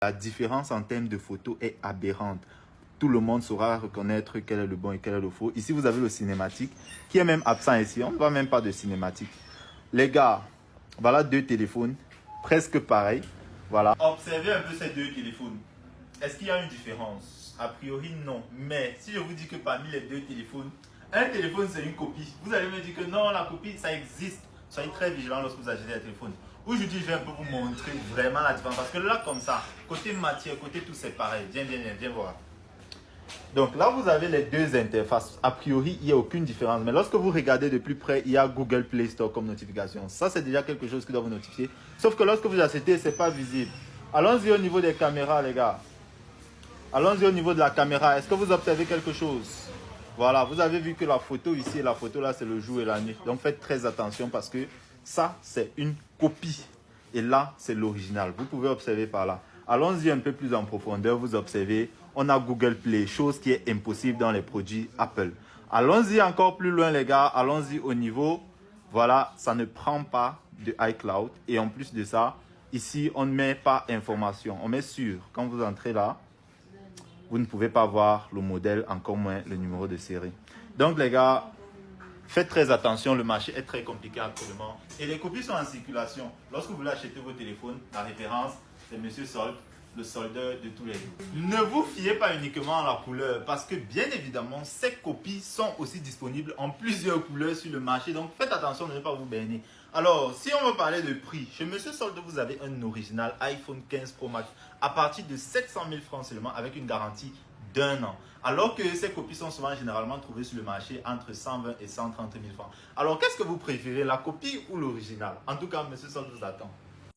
La différence en termes de photos est aberrante. Tout le monde saura reconnaître quel est le bon et quel est le faux. Ici, vous avez le cinématique qui est même absent ici. On ne voit même pas de cinématique. Les gars, voilà deux téléphones, presque pareils. Voilà. Observez un peu ces deux téléphones. Est-ce qu'il y a une différence? A priori, non. Mais si je vous dis que parmi les deux téléphones, un téléphone c'est une copie, vous allez me dire que non, la copie ça existe. Soyez très vigilants lorsque vous achetez un téléphone. Aujourd'hui, je vais un peu vous montrer vraiment la différence. Parce que là, comme ça, côté matière, côté tout, c'est pareil. Viens voir. Donc là, vous avez les deux interfaces. A priori, il n'y a aucune différence. Mais lorsque vous regardez de plus près, il y a Google Play Store comme notification. Ça, c'est déjà quelque chose qui doit vous notifier. Sauf que lorsque vous achetez, ce n'est pas visible. Allons-y au niveau des caméras, les gars. Allons-y au niveau de la caméra. Est-ce que vous observez quelque chose? Voilà, vous avez vu que la photo ici et la photo là, c'est le jour et la nuit. Donc faites très attention parce que ça, c'est une copie. Et là, c'est l'original. Vous pouvez observer par là. Allons-y un peu plus en profondeur. Vous observez, on a Google Play, chose qui est impossible dans les produits Apple. Allons-y encore plus loin, les gars. Allons-y au niveau. Voilà, ça ne prend pas de iCloud. Et en plus de ça, ici, on ne met pas information. On met sur. Quand vous entrez là, vous ne pouvez pas voir le modèle, encore moins le numéro de série. Donc les gars, faites très attention, le marché est très compliqué actuellement. Et les copies sont en circulation. Lorsque vous voulez acheter vos téléphones, la référence, c'est Monsieur Solde, le soldeur de tous les jours. Ne vous fiez pas uniquement à la couleur, parce que bien évidemment, ces copies sont aussi disponibles en plusieurs couleurs sur le marché. Donc faites attention de ne pas vous berner. Alors, si on veut parler de prix, chez Monsieur Solde, vous avez un original iPhone 15 Pro Max à partir de 700 000 francs seulement avec une garantie d'1 an. Alors que ces copies sont souvent généralement trouvées sur le marché entre 120 et 130 000 francs. Alors, qu'est-ce que vous préférez, la copie ou l'original? En tout cas, Monsieur Solde vous attend.